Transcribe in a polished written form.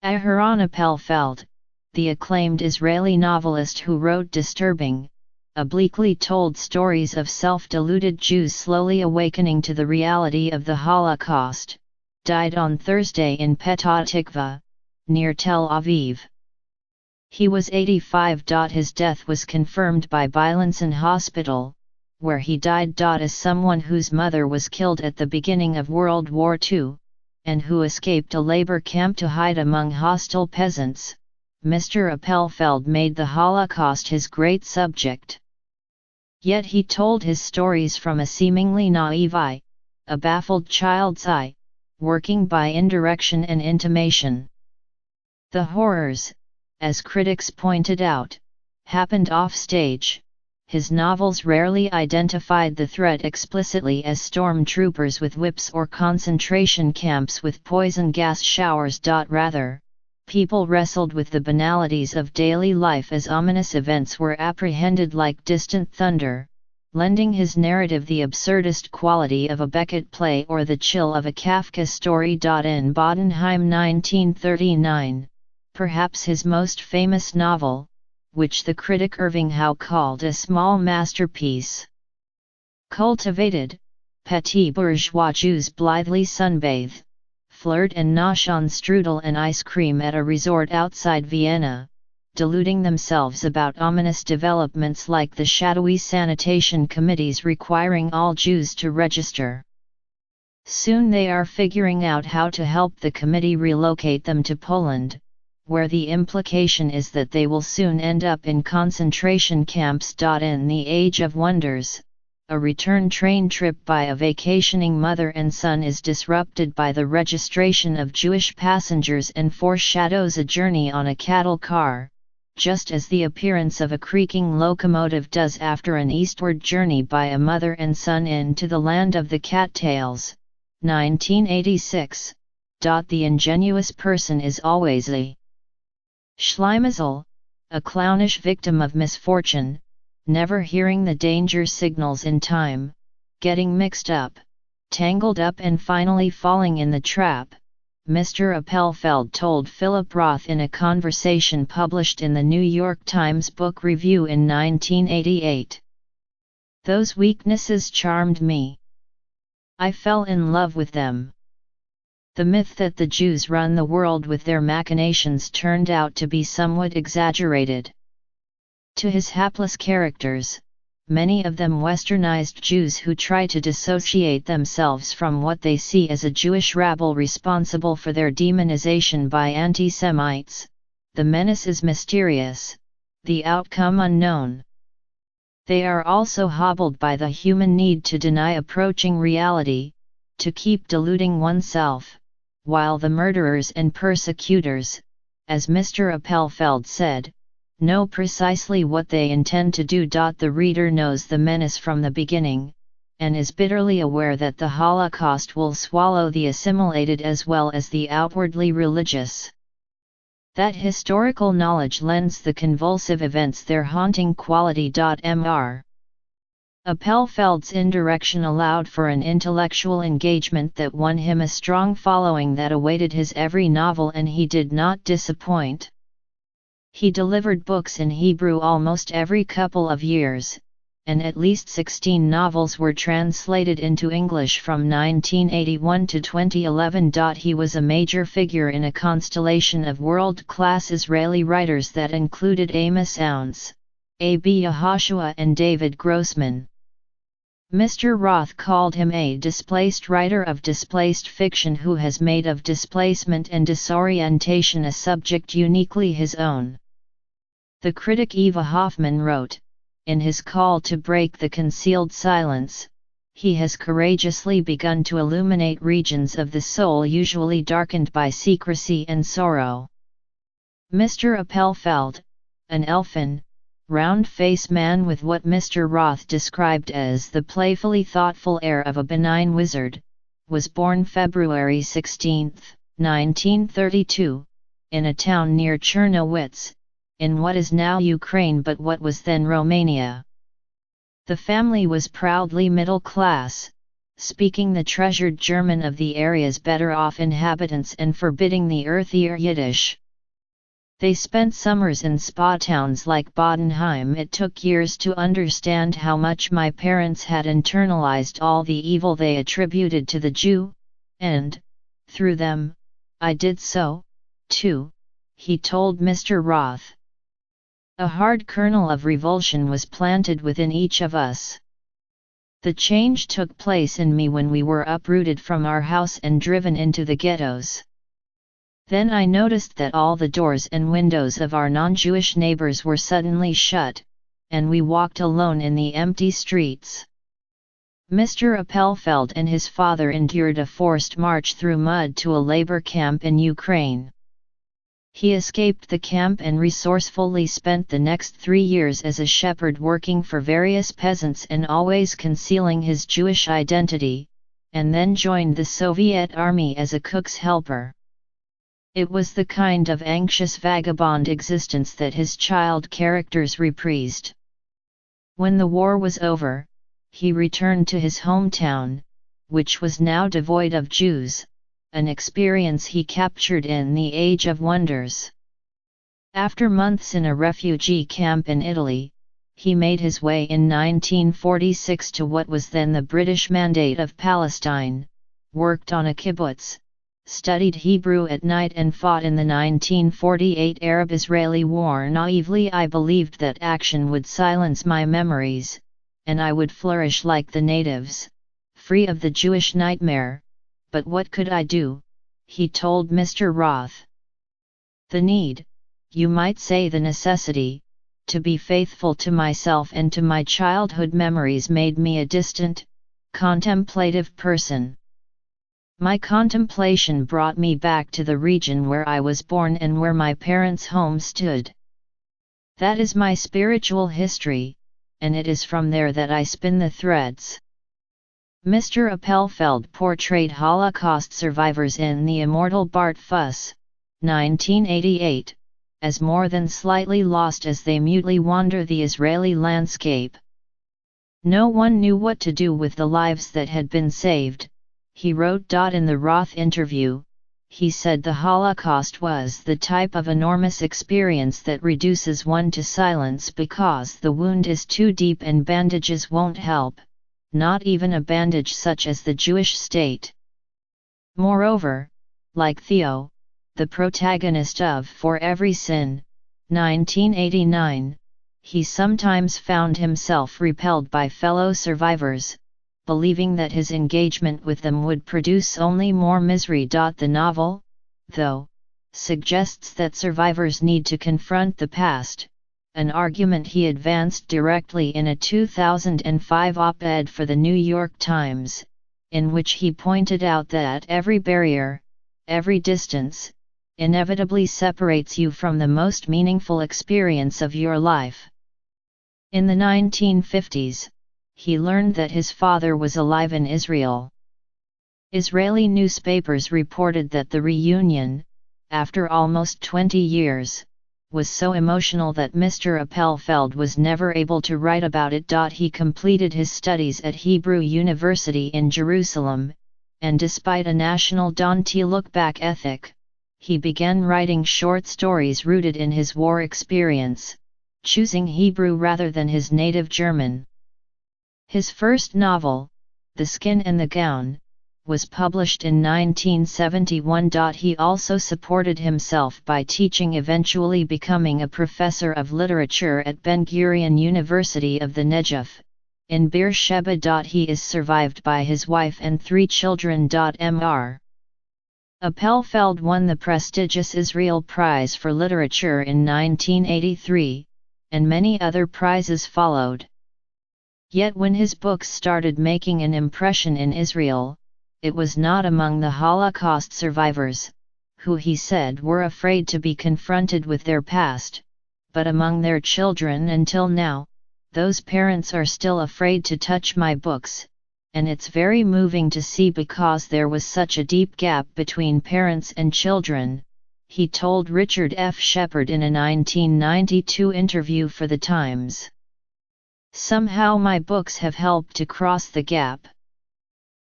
Aharon Appelfeld, the acclaimed Israeli novelist who wrote disturbing, obliquely told stories of self-deluded Jews slowly awakening to the reality of the Holocaust, died on Thursday in Petah Tikva, near Tel Aviv. He was 85. His death was confirmed by Beilinson Hospital, where he died. As someone whose mother was killed at the beginning of World War II, and who escaped a labor camp to hide among hostile peasants, Mr. Appelfeld made the Holocaust his great subject. Yet he told his stories from a seemingly naive eye, a baffled child's eye, working by indirection and intimation. The horrors, as critics pointed out, happened off-stage. His novels rarely identified the threat explicitly as stormtroopers with whips or concentration camps with poison gas showers. Rather, people wrestled with the banalities of daily life as ominous events were apprehended like distant thunder, lending his narrative the absurdist quality of a Beckett play or the chill of a Kafka story. In Bodenheim 1939, perhaps his most famous novel, which the critic Irving Howe called a small masterpiece. Cultivated, petit bourgeois Jews blithely sunbathe, flirt and nosh on strudel and ice cream at a resort outside Vienna, deluding themselves about ominous developments like the shadowy sanitation committees requiring all Jews to register. Soon they are figuring out how to help the committee relocate them to Poland, where the implication is that they will soon end up in concentration camps. In The Age of Wonders, a return train trip by a vacationing mother and son is disrupted by the registration of Jewish passengers and foreshadows a journey on a cattle car, just as the appearance of a creaking locomotive does after an eastward journey by a mother and son into the land of the cattails. 1986. The ingenuous person is always a Schleimazel, a clownish victim of misfortune, never hearing the danger signals in time, getting mixed up, tangled up and finally falling in the trap, Mr. Appelfeld told Philip Roth in a conversation published in the New York Times Book Review in 1988. Those weaknesses charmed me. I fell in love with them. The myth that the Jews run the world with their machinations turned out to be somewhat exaggerated. To his hapless characters, many of them westernized Jews who try to dissociate themselves from what they see as a Jewish rabble responsible for their demonization by anti-Semites, the menace is mysterious, the outcome unknown. They are also hobbled by the human need to deny approaching reality, to keep deluding oneself, while the murderers and persecutors, as Mr. Appelfeld said, know precisely what they intend to do. The reader knows the menace from the beginning, and is bitterly aware that the Holocaust will swallow the assimilated as well as the outwardly religious. That historical knowledge lends the convulsive events their haunting quality. Mr. Appelfeld's indirection allowed for an intellectual engagement that won him a strong following that awaited his every novel, and he did not disappoint. He delivered books in Hebrew almost every couple of years, and at least 16 novels were translated into English from 1981 to 2011. He was a major figure in a constellation of world-class Israeli writers that included Amos Ounce, A.B. Yehoshua and David Grossman. Mr. Roth called him a displaced writer of displaced fiction who has made of displacement and disorientation a subject uniquely his own. The critic Eva Hoffman wrote, in his call to break the concealed silence, he has courageously begun to illuminate regions of the soul usually darkened by secrecy and sorrow. Mr. Appelfeld, an elfin, round-faced man with what Mr. Roth described as the playfully thoughtful air of a benign wizard, was born February 16, 1932, in a town near Chernowitz, in what is now Ukraine but what was then Romania. The family was proudly middle class, speaking the treasured German of the area's better-off inhabitants and forbidding the earthier Yiddish. They spent summers in spa towns like Bodenheim. It took years to understand how much my parents had internalized all the evil they attributed to the Jew, and, through them, I did so, too, he told Mr. Roth. A hard kernel of revulsion was planted within each of us. The change took place in me when we were uprooted from our house and driven into the ghettos. Then I noticed that all the doors and windows of our non-Jewish neighbors were suddenly shut, and we walked alone in the empty streets. Mr. Appelfeld and his father endured a forced march through mud to a labor camp in Ukraine. He escaped the camp and resourcefully spent the next 3 years as a shepherd working for various peasants and always concealing his Jewish identity, and then joined the Soviet army as a cook's helper. It was the kind of anxious vagabond existence that his child characters reprised. When the war was over, he returned to his hometown, which was now devoid of Jews, an experience he captured in The Age of Wonders. After months in a refugee camp in Italy, he made his way in 1946 to what was then the British Mandate of Palestine, worked on a kibbutz, studied Hebrew at night and fought in the 1948 Arab-Israeli War. Naively I believed that action would silence my memories, and I would flourish like the natives, free of the Jewish nightmare. But what could I do? He told Mr. Roth. The need, you might say the necessity, to be faithful to myself and to my childhood memories made me a distant, contemplative person. My contemplation brought me back to the region where I was born and where my parents' home stood. That is my spiritual history, and it is from there that I spin the threads. Mr. Appelfeld portrayed Holocaust survivors in The Immortal Bart Fuss, 1988, as more than slightly lost as they mutely wander the Israeli landscape. No one knew what to do with the lives that had been saved, he wrote. In the Roth interview, he said the Holocaust was the type of enormous experience that reduces one to silence because the wound is too deep and bandages won't help. Not even a bandage such as the Jewish state. Moreover, like Theo, the protagonist of For Every Sin, 1989, he sometimes found himself repelled by fellow survivors, believing that his engagement with them would produce only more misery. The novel, though, suggests that survivors need to confront the past, an argument he advanced directly in a 2005 op-ed for the New York Times, in which he pointed out that every barrier, every distance, inevitably separates you from the most meaningful experience of your life. In the 1950s, he learned that his father was alive in Israel. Israeli newspapers reported that the reunion, after almost 20 years, was so emotional that Mr. Appelfeld was never able to write about it. He completed his studies at Hebrew University in Jerusalem, and despite a national don't-look-back ethic, he began writing short stories rooted in his war experience, choosing Hebrew rather than his native German. His first novel, The Skin and the Gown, was published in 1971. He also supported himself by teaching, eventually becoming a professor of literature at Ben-Gurion University of the Negev, in Beersheba. He is survived by his wife and 3 children. Mr. Appelfeld won the prestigious Israel Prize for Literature in 1983, and many other prizes followed. Yet when his books started making an impression in Israel, it was not among the Holocaust survivors, who he said were afraid to be confronted with their past, but among their children. Until now, those parents are still afraid to touch my books, and it's very moving to see because there was such a deep gap between parents and children, he told Richard F. Shepard in a 1992 interview for The Times. Somehow my books have helped to cross the gap.